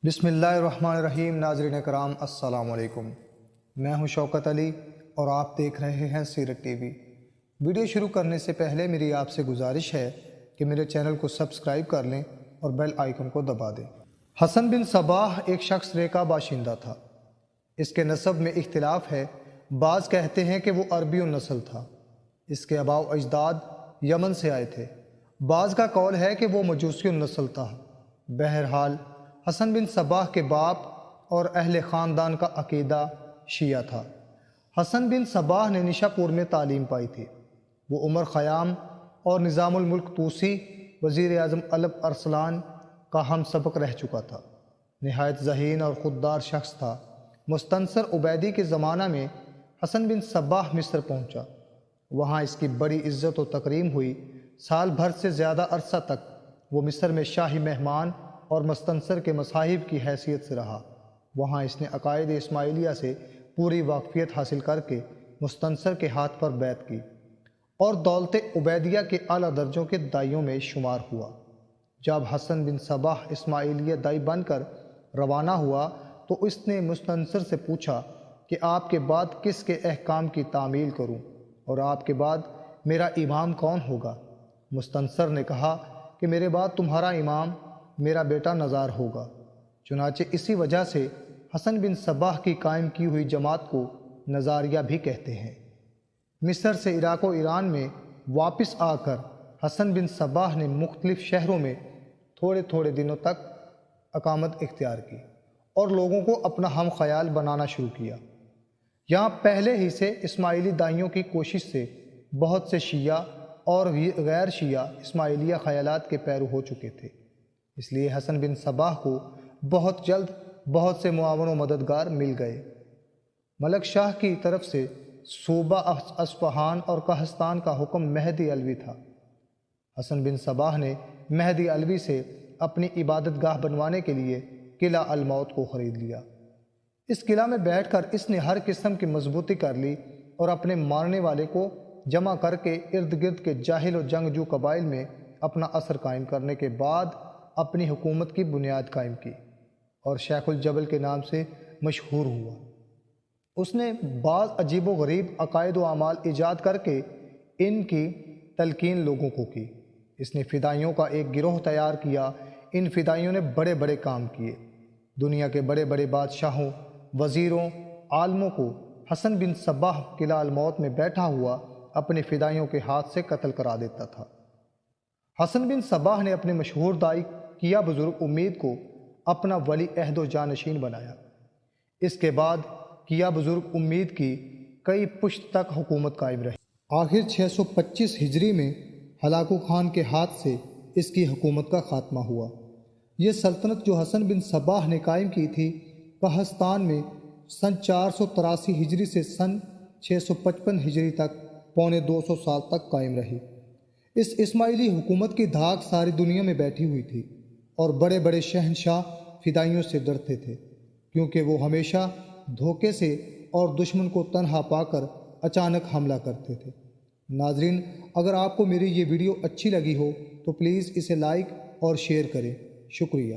بسم اللہ الرحمن الرحیم۔ ناظرین کرام السلام علیکم، میں ہوں شوکت علی اور آپ دیکھ رہے ہیں سیرت ٹی وی۔ ویڈیو شروع کرنے سے پہلے میری آپ سے گزارش ہے کہ میرے چینل کو سبسکرائب کر لیں اور بیل آئیکن کو دبا دیں۔ حسن بن صباح ایک شخص رے کا باشندہ تھا۔ اس کے نسب میں اختلاف ہے، بعض کہتے ہیں کہ وہ عربی النسل تھا، اس کے آباء و اجداد یمن سے آئے تھے، بعض کا قول ہے کہ وہ مجوسی النسل تھا۔ بہرحال حسن بن صباح کے باپ اور اہل خاندان کا عقیدہ شیعہ تھا۔ حسن بن صباح نے نشاپور میں تعلیم پائی تھی۔ وہ عمر خیام اور نظام الملک طوسی وزیر اعظم الب ارسلان کا ہم سبق رہ چکا تھا۔ نہایت ذہین اور خوددار شخص تھا۔ مستنصر عبیدی کے زمانہ میں حسن بن صباح مصر پہنچا۔ وہاں اس کی بڑی عزت و تکریم ہوئی۔ سال بھر سے زیادہ عرصہ تک وہ مصر میں شاہی مہمان اور مستنصر کے مصاحب کی حیثیت سے رہا۔ وہاں اس نے عقائد اسماعیلیہ سے پوری واقفیت حاصل کر کے مستنصر کے ہاتھ پر بیعت کی اور دولت عبیدیہ کے اعلیٰ درجوں کے دائیوں میں شمار ہوا۔ جب حسن بن صباح اسماعیلیہ دائی بن کر روانہ ہوا تو اس نے مستنصر سے پوچھا کہ آپ کے بعد کس کے احکام کی تعمیل کروں اور آپ کے بعد میرا امام کون ہوگا؟ مستنصر نے کہا کہ میرے بعد تمہارا امام میرا بیٹا نزار ہوگا۔ چنانچہ اسی وجہ سے حسن بن صباح کی قائم کی ہوئی جماعت کو نزاریہ بھی کہتے ہیں۔ مصر سے عراق و ایران میں واپس آ کر حسن بن صباح نے مختلف شہروں میں تھوڑے تھوڑے دنوں تک اقامت اختیار کی اور لوگوں کو اپنا ہم خیال بنانا شروع کیا۔ یہاں پہلے ہی سے اسماعیلی دائیوں کی کوشش سے بہت سے شیعہ اور غیر شیعہ اسماعیلیہ خیالات کے پیرو ہو چکے تھے، اس لیے حسن بن صباح کو بہت جلد بہت سے معاون و مددگار مل گئے۔ ملک شاہ کی طرف سے صوبہ اصفہان اور قہستان کا حکم مہدی علوی تھا۔ حسن بن صباح نے مہدی علوی سے اپنی عبادت گاہ بنوانے کے لیے قلعہ الموت کو خرید لیا۔ اس قلعہ میں بیٹھ کر اس نے ہر قسم کی مضبوطی کر لی اور اپنے ماننے والے کو جمع کر کے ارد گرد کے جاہل و جنگجو قبائل میں اپنا اثر قائم کرنے کے بعد اپنی حکومت کی بنیاد قائم کی اور شیخ الجبل کے نام سے مشہور ہوا۔ اس نے بعض عجیب و غریب عقائد و اعمال ایجاد کر کے ان کی تلقین لوگوں کو کی۔ اس نے فدائیوں کا ایک گروہ تیار کیا۔ ان فدائیوں نے بڑے بڑے کام کیے۔ دنیا کے بڑے بڑے بادشاہوں، وزیروں، عالموں کو حسن بن صباح قلعہ الموت میں بیٹھا ہوا اپنے فدائیوں کے ہاتھ سے قتل کرا دیتا تھا۔ حسن بن صباح نے اپنے مشہور دائی کیا بزرگ امید کو اپنا ولی عہد و جانشین بنایا۔ اس کے بعد کیا بزرگ امید کی کئی پشت تک حکومت قائم رہی۔ آخر 625 ہجری میں ہلاکو خان کے ہاتھ سے اس کی حکومت کا خاتمہ ہوا۔ یہ سلطنت جو حسن بن صباح نے قائم کی تھی قہستان میں سن 483 ہجری سے سن 655 ہجری تک پونے 200 سال تک قائم رہی۔ اس اسماعیلی حکومت کی دھاک ساری دنیا میں بیٹھی ہوئی تھی اور بڑے بڑے شہنشاہ فدائیوں سے ڈرتے تھے، کیونکہ وہ ہمیشہ دھوکے سے اور دشمن کو تنہا پا کر اچانک حملہ کرتے تھے۔ ناظرین، اگر آپ کو میری یہ ویڈیو اچھی لگی ہو تو پلیز اسے لائک اور شیئر کریں۔ شکریہ۔